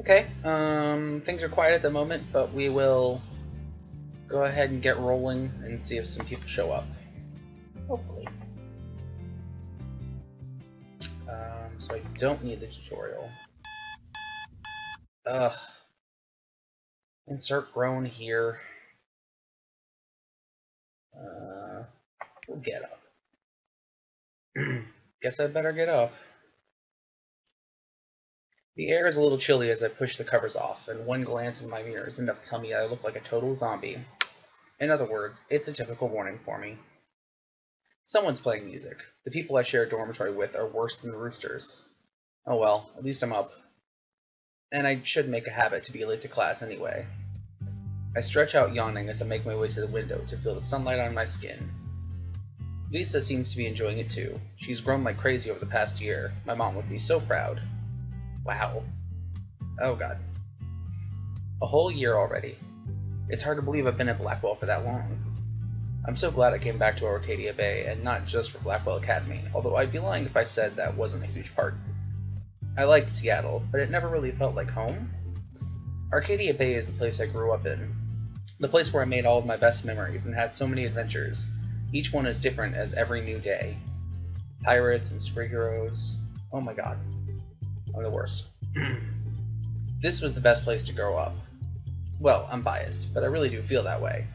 Okay, things are quiet at the moment, but we will go ahead and get rolling and see if some people show up. Hopefully. So I don't need the tutorial. Insert groan here. We'll get up. Guess I better get up. The air is a little chilly as I push the covers off, and one glance in my mirror is enough to tell me I look like a total zombie. In other words, it's a typical warning for me. Someone's playing music. The people I share a dormitory with are worse than the roosters. Oh well, at least I'm up. And I should make a habit to be late to class anyway. I stretch out yawning as I make my way to the window to feel the sunlight on my skin. Lisa seems to be enjoying it too. She's grown like crazy over the past year. My mom would be so proud. Wow. Oh god. A whole year already. It's hard to believe I've been at Blackwell for that long. I'm so glad I came back to Arcadia Bay, and not just for Blackwell Academy, although I'd be lying if I said that wasn't a huge part. I liked Seattle, but it never really felt like home. Arcadia Bay is the place I grew up in. The place where I made all of my best memories and had so many adventures. Each one as different as every new day. Pirates and superheroes. Oh my god. I'm the worst. This was the best place to grow up. Well, I'm biased, but I really do feel that way.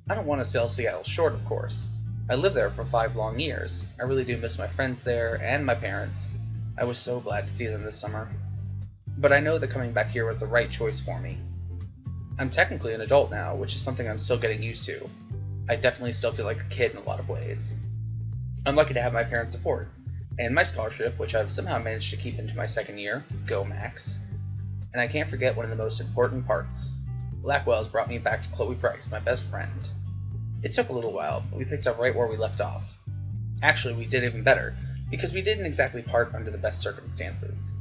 I don't want to sell Seattle short, of course. I lived there for 5 long years. I really do miss my friends there, and my parents. I was so glad to see them this summer. But I know that coming back here was the right choice for me. I'm technically an adult now, which is something I'm still getting used to. I definitely still feel like a kid in a lot of ways. I'm lucky to have my parents' support, and my scholarship, which I've somehow managed to keep into my second year. Go Max. And I can't forget one of the most important parts. Blackwell's brought me back to Chloe Price, my best friend. It took a little while, but we picked up right where we left off. Actually, we did even better, because we didn't exactly part under the best circumstances.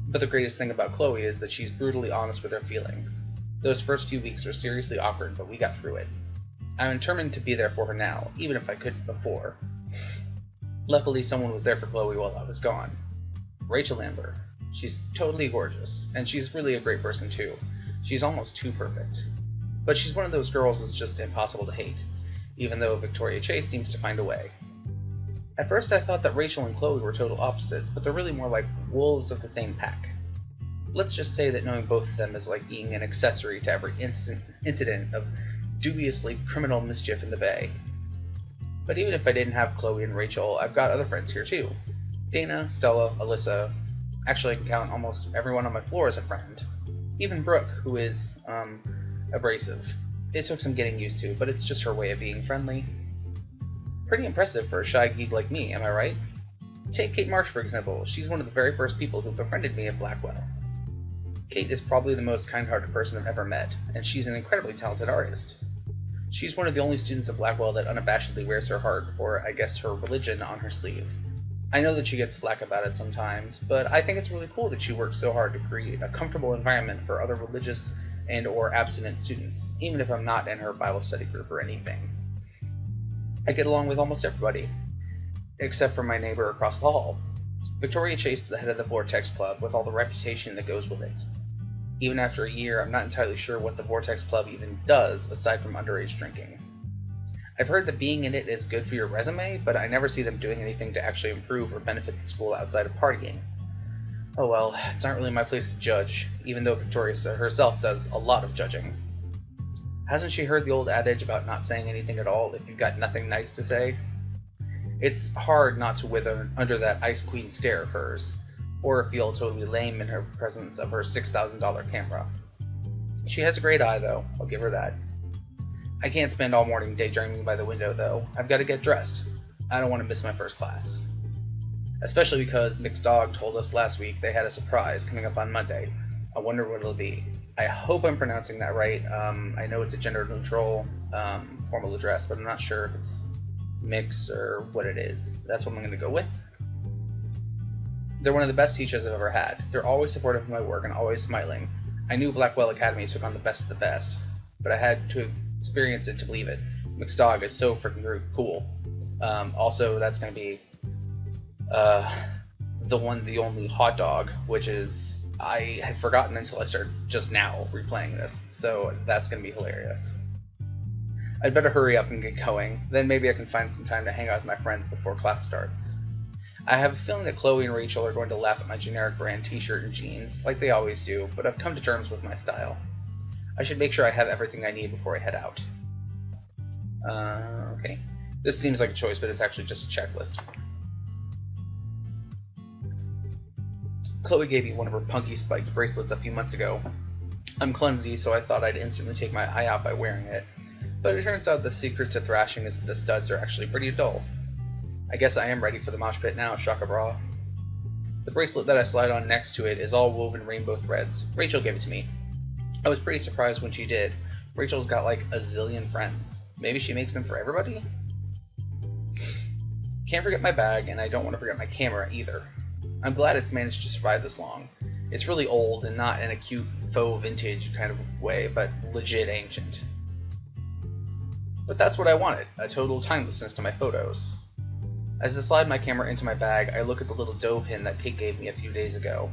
But the greatest thing about Chloe is that she's brutally honest with her feelings. Those first few weeks were seriously awkward, but we got through it. I'm determined to be there for her now, even if I couldn't before. Luckily, someone was there for Chloe while I was gone. Rachel Amber. She's totally gorgeous, and she's really a great person too. She's almost too perfect. But she's one of those girls that's just impossible to hate, even though Victoria Chase seems to find a way. At first I thought that Rachel and Chloe were total opposites, but they're really more like wolves of the same pack. Let's just say that knowing both of them is like being an accessory to every incident of dubiously criminal mischief in the Bay. But even if I didn't have Chloe and Rachel, I've got other friends here too. Dana, Stella, Alyssa. Actually, I can count almost everyone on my floor as a friend. Even Brooke, who is, abrasive. It took some getting used to, but it's just her way of being friendly. Pretty impressive for a shy geek like me, am I right? Take Kate Marsh, for example. She's one of the very first people who befriended me at Blackwell. Kate is probably the most kind-hearted person I've ever met, and she's an incredibly talented artist. She's one of the only students at Blackwell that unabashedly wears her heart, or I guess her religion, on her sleeve. I know that she gets flack about it sometimes, but I think it's really cool that she works so hard to create a comfortable environment for other religious and or abstinent students, even if I'm not in her Bible study group or anything. I get along with almost everybody, except for my neighbor across the hall. Victoria Chase is the head of the Vortex Club, with all the reputation that goes with it. Even after a year, I'm not entirely sure what the Vortex Club even does, aside from underage drinking. I've heard that being in it is good for your resume, but I never see them doing anything to actually improve or benefit the school outside of partying. Oh well, it's not really my place to judge, even though Victoria herself does a lot of judging. Hasn't she heard the old adage about not saying anything at all if you've got nothing nice to say? It's hard not to wither under that Ice Queen stare of hers, or feel totally lame in her presence of her $6,000 camera. She has a great eye, though, I'll give her that. I can't spend all morning daydreaming by the window, though. I've got to get dressed. I don't want to miss my first class. Especially because Nick's dog told us last week they had a surprise coming up on Monday. I wonder what it'll be. I hope I'm pronouncing that right. I know it's a gender-neutral formal address, but I'm not sure if it's mix or what it is. That's what I'm going to go with. They're one of the best teachers I've ever had. They're always supportive of my work and always smiling. I knew Blackwell Academy took on the best of the best, but I had to experience it to believe it. Mick's dog is so freaking cool. Also, that's going to be the only hot dog, which is I had forgotten until I started just now replaying this, so that's going to be hilarious. I'd better hurry up and get going, then maybe I can find some time to hang out with my friends before class starts. I have a feeling that Chloe and Rachel are going to laugh at my generic brand t-shirt and jeans, like they always do, but I've come to terms with my style. I should make sure I have everything I need before I head out. Okay. This seems like a choice, but it's actually just a checklist. Chloe gave me one of her punky spiked bracelets a few months ago. I'm clumsy, so I thought I'd instantly take my eye out by wearing it, but it turns out the secret to thrashing is that the studs are actually pretty dull. I guess I am ready for the mosh pit now, shaka bra. The bracelet that I slide on next to it is all woven rainbow threads. Rachel gave it to me. I was pretty surprised when she did. Rachel's got like a zillion friends. Maybe she makes them for everybody? Can't forget my bag, and I don't want to forget my camera either. I'm glad it's managed to survive this long. It's really old, and not in a cute faux vintage kind of way, but legit ancient. But that's what I wanted, a total timelessness to my photos. As I slide my camera into my bag, I look at the little dough pin that Kate gave me a few days ago.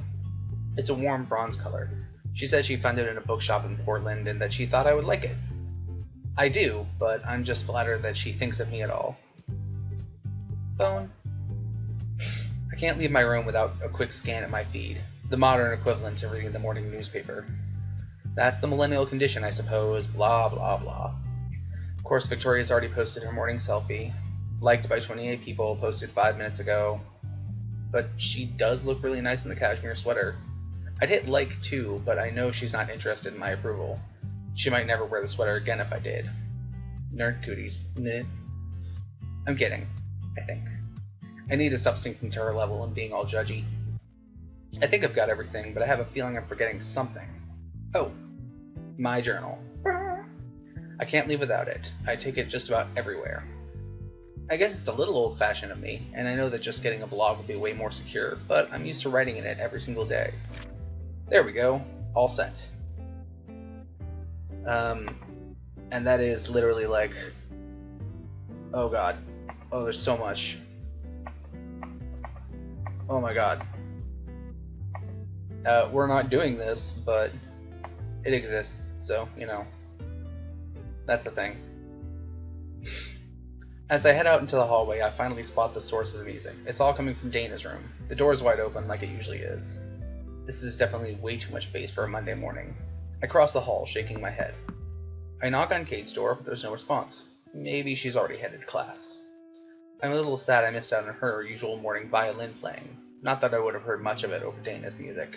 It's a warm bronze color. She said she found it in a bookshop in Portland and that she thought I would like it. I do, but I'm just flattered that she thinks of me at all. Phone. I can't leave my room without a quick scan at my feed, the modern equivalent to reading the morning newspaper. That's the millennial condition, I suppose, blah blah blah. Of course, Victoria's already posted her morning selfie, liked by 28 people, posted 5 minutes ago. But she does look really nice in the cashmere sweater. I'd hit like too, but I know she's not interested in my approval. She might never wear the sweater again if I did. Nerd cooties. Meh. I'm kidding, I think. I need to stop sinking to her level and being all judgy. I think I've got everything, but I have a feeling I'm forgetting something. Oh, my journal. I can't leave without it. I take it just about everywhere. I guess it's a little old-fashioned of me, and I know that just getting a blog would be way more secure, but I'm used to writing in it every single day. There we go. All set. And that is literally like... Oh god. Oh, there's so much. Oh my god. We're not doing this, but it exists, so, you know. That's the thing. As I head out into the hallway, I finally spot the source of the music. It's all coming from Dana's room. The door is wide open, like it usually is. This is definitely way too much bass for a Monday morning. I cross the hall, shaking my head. I knock on Kate's door, but there's no response. Maybe she's already headed to class. I'm a little sad I missed out on her usual morning violin playing. Not that I would have heard much of it over Dana's music.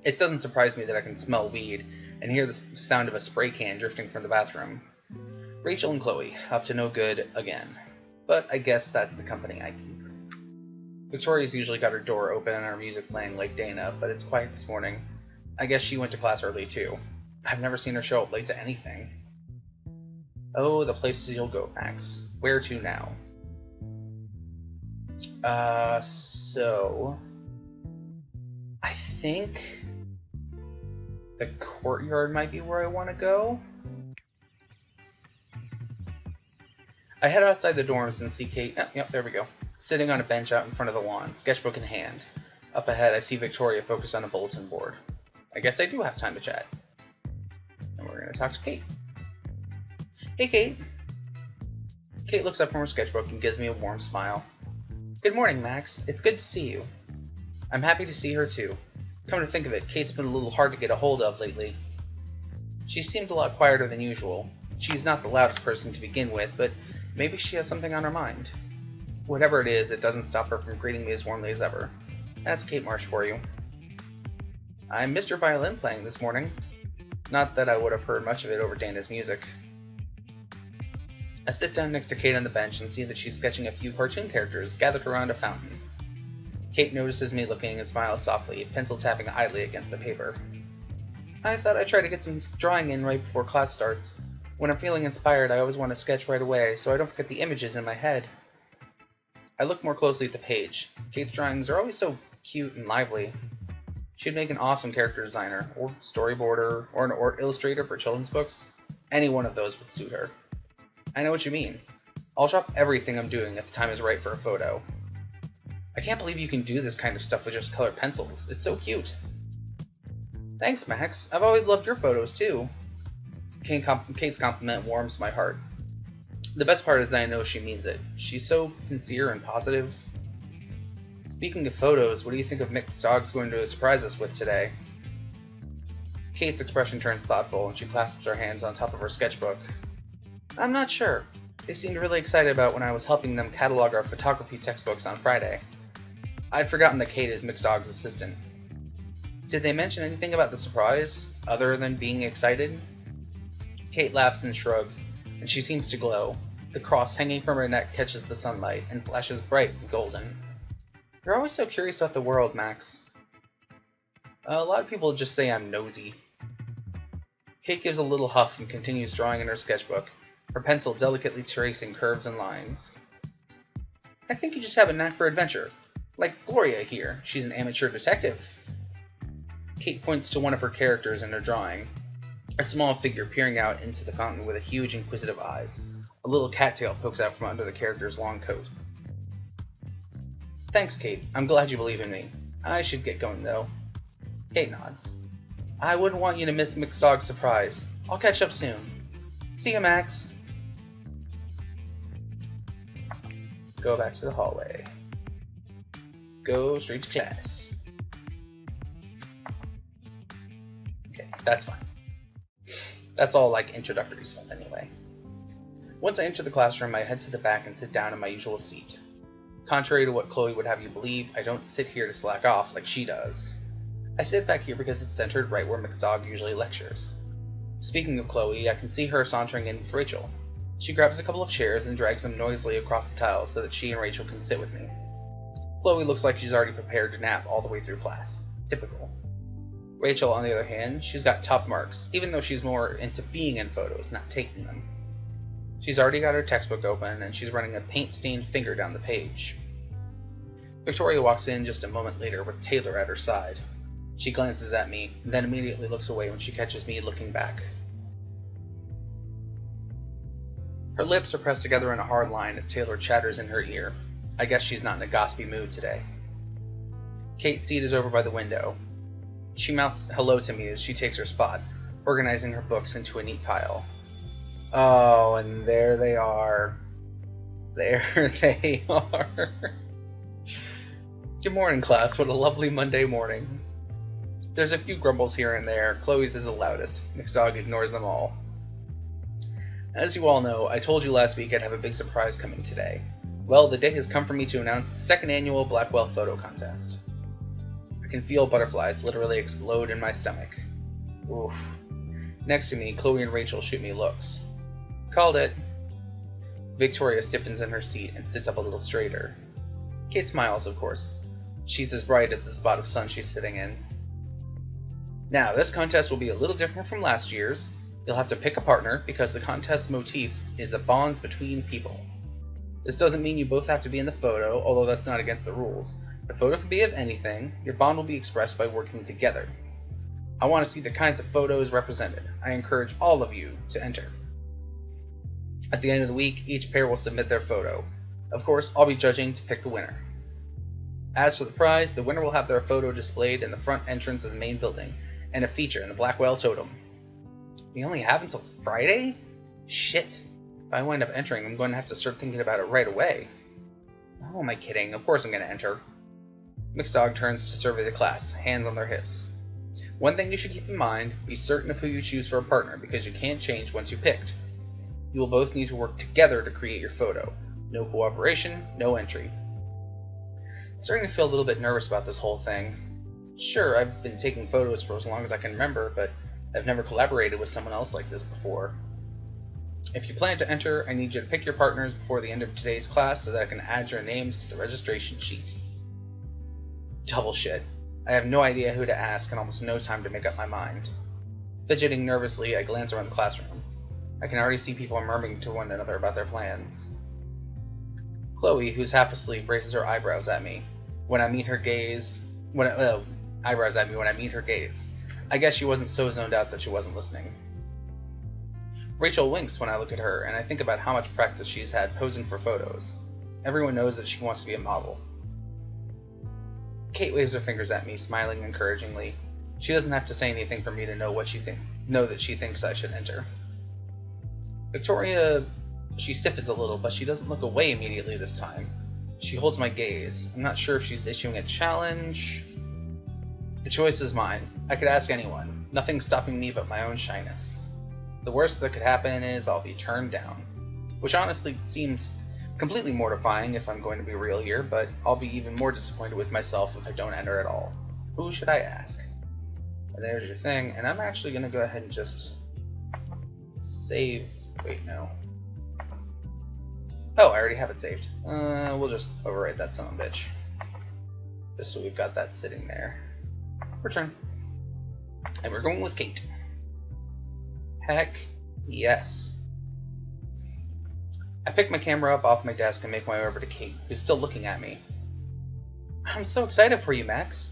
It doesn't surprise me that I can smell weed and hear the sound of a spray can drifting from the bathroom. Rachel and Chloe, up to no good again. But I guess that's the company I keep. Victoria's usually got her door open and her music playing like Dana, but it's quiet this morning. I guess she went to class early too. I've never seen her show up late to anything. Oh, the places you'll go, Max. Where to now? So... I think... the courtyard might be where I want to go? I head outside the dorms and see Kate... Oh, yep, there we go. Sitting on a bench out in front of the lawn, sketchbook in hand. Up ahead, I see Victoria focused on a bulletin board. I guess I do have time to chat. And we're going to talk to Kate. Hey, Kate. Kate looks up from her sketchbook and gives me a warm smile. Good morning, Max. It's good to see you. I'm happy to see her, too. Come to think of it, Kate's been a little hard to get a hold of lately. She seemed a lot quieter than usual. She's not the loudest person to begin with, but maybe she has something on her mind. Whatever it is, it doesn't stop her from greeting me as warmly as ever. That's Kate Marsh for you. I missed your violin playing this morning. Not that I would have heard much of it over Dana's music. I sit down next to Kate on the bench and see that she's sketching a few cartoon characters gathered around a fountain. Kate notices me looking and smiles softly, pencil tapping idly against the paper. I thought I'd try to get some drawing in right before class starts. When I'm feeling inspired, I always want to sketch right away, so I don't forget the images in my head. I look more closely at the page. Kate's drawings are always so cute and lively. She'd make an awesome character designer, or storyboarder, or an illustrator for children's books. Any one of those would suit her. I know what you mean. I'll drop everything I'm doing if the time is right for a photo. I can't believe you can do this kind of stuff with just colored pencils. It's so cute. Thanks, Max. I've always loved your photos, too. Kate's compliment warms my heart. The best part is that I know she means it. She's so sincere and positive. Speaking of photos, what do you think of Mick's dog's going to surprise us with today? Kate's expression turns thoughtful, and she clasps her hands on top of her sketchbook. I'm not sure. They seemed really excited about when I was helping them catalog our photography textbooks on Friday. I'd forgotten that Kate is Mick's dog's assistant. Did they mention anything about the surprise, other than being excited? Kate laughs and shrugs, and she seems to glow. The cross hanging from her neck catches the sunlight and flashes bright and golden. You're always so curious about the world, Max. A lot of people just say I'm nosy. Kate gives a little huff and continues drawing in her sketchbook, her pencil delicately tracing curves and lines. I think you just have a knack for adventure. Like Gloria here, she's an amateur detective. Kate points to one of her characters in her drawing, a small figure peering out into the fountain with a huge inquisitive eyes. A little cattail pokes out from under the character's long coat. Thanks, Kate. I'm glad you believe in me. I should get going, though. Kate nods. I wouldn't want you to miss Mick's dog's surprise. I'll catch up soon. See you, Max. Go back to the hallway. Go straight to class. Okay, that's fine. That's all like introductory stuff anyway. Once I enter the classroom, I head to the back and sit down in my usual seat. Contrary to what Chloe would have you believe, I don't sit here to slack off like she does. I sit back here because it's centered right where Mick's dog usually lectures. Speaking of Chloe, I can see her sauntering in with Rachel. She grabs a couple of chairs and drags them noisily across the tiles so that she and Rachel can sit with me. Chloe looks like she's already prepared to nap all the way through class. Typical. Rachel, on the other hand, she's got top marks, even though she's more into being in photos, not taking them. She's already got her textbook open, and she's running a paint-stained finger down the page. Victoria walks in just a moment later with Taylor at her side. She glances at me, and then immediately looks away when she catches me looking back. Her lips are pressed together in a hard line as Taylor chatters in her ear. I guess she's not in a gossipy mood today. Kate's seat is over by the window. She mouths hello to me as she takes her spot, organizing her books into a neat pile. Oh, and there they are. There they are. Good morning, class. What a lovely Monday morning. There's a few grumbles here and there. Chloe's is the loudest. Mick's dog ignores them all. As you all know, I told you last week I'd have a big surprise coming today. Well, the day has come for me to announce the second annual Blackwell Photo Contest. I can feel butterflies literally explode in my stomach. Oof. Next to me, Chloe and Rachel shoot me looks. Called it. Victoria stiffens in her seat and sits up a little straighter. Kate smiles, of course. She's as bright as the spot of sun she's sitting in. Now, this contest will be a little different from last year's. You'll have to pick a partner because the contest motif is the bonds between people. This doesn't mean you both have to be in the photo, although that's not against the rules. The photo can be of anything. Your bond will be expressed by working together. I want to see the kinds of photos represented. I encourage all of you to enter. At the end of the week, each pair will submit their photo. Of course, I'll be judging to pick the winner. As for the prize, the winner will have their photo displayed in the front entrance of the main building, and a feature in the Blackwell Totem. We only have until Friday? Shit. If I wind up entering, I'm going to have to start thinking about it right away. Oh, am I kidding? Of course I'm going to enter. Mick's dog turns to survey the class, hands on their hips. One thing you should keep in mind, be certain of who you choose for a partner, because you can't change once you picked. You will both need to work together to create your photo. No cooperation, no entry. Starting to feel a little bit nervous about this whole thing. Sure, I've been taking photos for as long as I can remember, but I've never collaborated with someone else like this before. If you plan to enter, I need you to pick your partners before the end of today's class so that I can add your names to the registration sheet. Double shit. I have no idea who to ask and almost no time to make up my mind. Fidgeting nervously, I glance around the classroom. I can already see people murmuring to one another about their plans. Chloe, who's half asleep, raises her eyebrows at me. When I meet her gaze... eyebrows at me when I meet her gaze. I guess she wasn't so zoned out that she wasn't listening. Rachel winks when I look at her, and I think about how much practice she's had posing for photos. Everyone knows that she wants to be a model. Kate waves her fingers at me, smiling encouragingly. She doesn't have to say anything for me to know that she thinks I should enter. Victoria, she stiffens a little, but she doesn't look away immediately this time. She holds my gaze. I'm not sure if she's issuing a challenge. The choice is mine. I could ask anyone. Nothing's stopping me but my own shyness. The worst that could happen is I'll be turned down. Which honestly seems completely mortifying if I'm going to be real here, but I'll be even more disappointed with myself if I don't enter at all. Who should I ask? And there's your thing, and I'm actually going to go ahead and just save. Wait, no. Oh, I already have it saved. We'll just overwrite that son of a bitch. Just so we've got that sitting there. Return. And we're going with Kate. Heck yes. I pick my camera up off my desk and make my way over to Kate, who's still looking at me. I'm so excited for you, Max.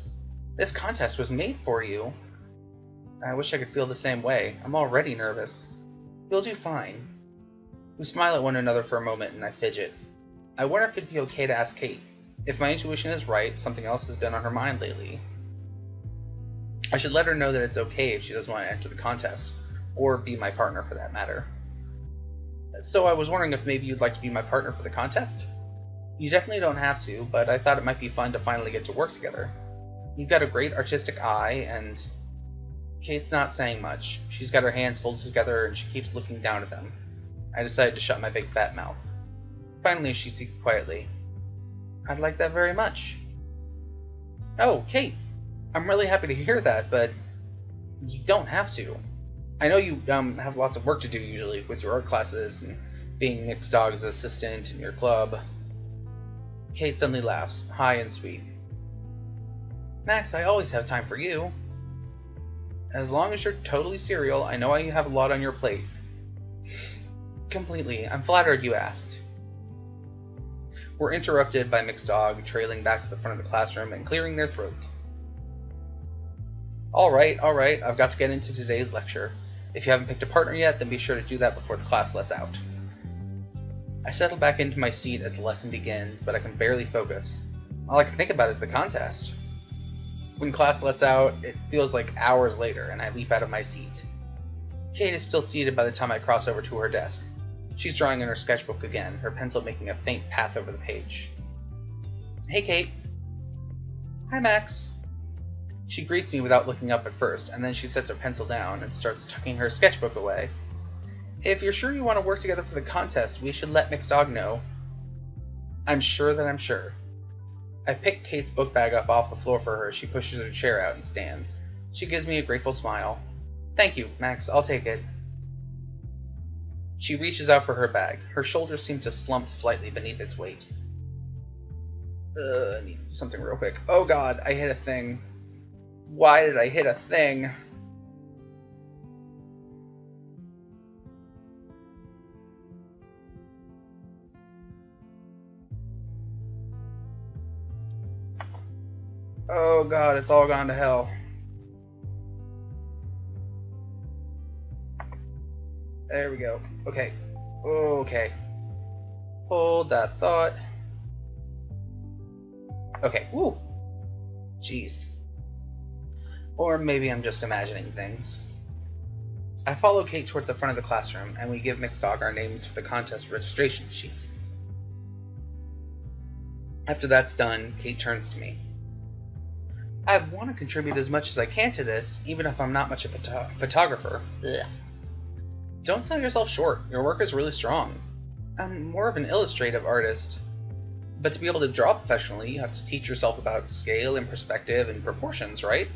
This contest was made for you. I wish I could feel the same way. I'm already nervous. You'll do fine. We smile at one another for a moment and I fidget. I wonder if it'd be okay to ask Kate. If my intuition is right, something else has been on her mind lately. I should let her know that it's okay if she doesn't want to enter the contest, or be my partner for that matter. So I was wondering if maybe you'd like to be my partner for the contest? You definitely don't have to, but I thought it might be fun to finally get to work together. You've got a great artistic eye, and Kate's not saying much. She's got her hands folded together and she keeps looking down at them. I decided to shut my big fat mouth. Finally, she said quietly, I'd like that very much. Oh, Kate, I'm really happy to hear that, but you don't have to. I know you have lots of work to do usually with your art classes and being Nick's dog's assistant in your club. Kate suddenly laughs, high and sweet. Max, I always have time for you. As long as you're totally serial, I know you have a lot on your plate. Completely. I'm flattered you asked. We're interrupted by Mick's dog trailing back to the front of the classroom and clearing their throat. Alright, I've got to get into today's lecture. If you haven't picked a partner yet, then be sure to do that before the class lets out. I settle back into my seat as the lesson begins, but I can barely focus. All I can think about is the contest. When class lets out, it feels like hours later, and I leap out of my seat. Kate is still seated by the time I cross over to her desk. She's drawing in her sketchbook again, her pencil making a faint path over the page. Hey, Kate. Hi, Max. She greets me without looking up at first, and then she sets her pencil down and starts tucking her sketchbook away. If you're sure you want to work together for the contest, we should let Mick's dog know. I'm sure that I'm sure. I pick Kate's book bag up off the floor for her as she pushes her chair out and stands. She gives me a grateful smile. Thank you, Max, I'll take it. She reaches out for her bag. Her shoulders seem to slump slightly beneath its weight. I need to do something real quick. Oh god, I hit a thing. Why did I hit a thing? Oh god, it's all gone to hell. There we go. Okay. Okay. Hold that thought. Okay. Woo. Jeez. Or maybe I'm just imagining things. I follow Kate towards the front of the classroom, and we give Mick's dog our names for the contest registration sheet. After that's done, Kate turns to me. I want to contribute as much as I can to this, even if I'm not much of a photographer. Ugh. Don't sell yourself short. Your work is really strong. I'm more of an illustrative artist. But to be able to draw professionally, you have to teach yourself about scale and perspective and proportions, right?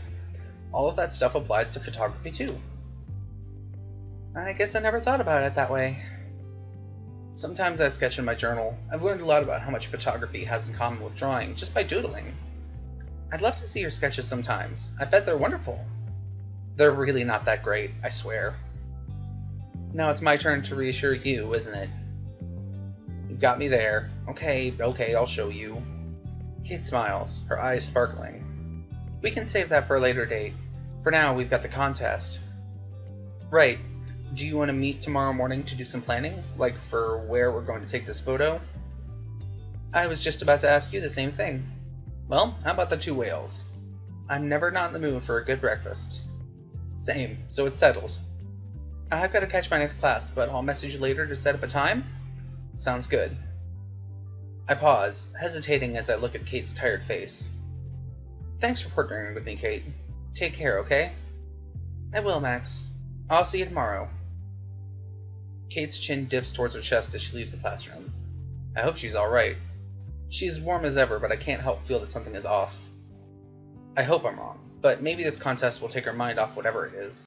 All of that stuff applies to photography too. I guess I never thought about it that way. Sometimes I sketch in my journal. I've learned a lot about how much photography has in common with drawing just by doodling. I'd love to see your sketches sometimes. I bet they're wonderful. They're really not that great, I swear. Now it's my turn to reassure you, isn't it? You've got me there. Okay, I'll show you. Kate smiles, her eyes sparkling. We can save that for a later date. For now, we've got the contest. Right. Do you want to meet tomorrow morning to do some planning? Like for where we're going to take this photo? I was just about to ask you the same thing. Well, how about the two whales? I'm never not in the mood for a good breakfast. Same, so it's settled. I've got to catch my next class, but I'll message you later to set up a time? Sounds good. I pause, hesitating as I look at Kate's tired face. Thanks for partnering with me, Kate. Take care, okay? I will, Max. I'll see you tomorrow. Kate's chin dips towards her chest as she leaves the classroom. I hope she's alright. She's warm as ever, but I can't help feel that something is off. I hope I'm wrong, but maybe this contest will take her mind off whatever it is.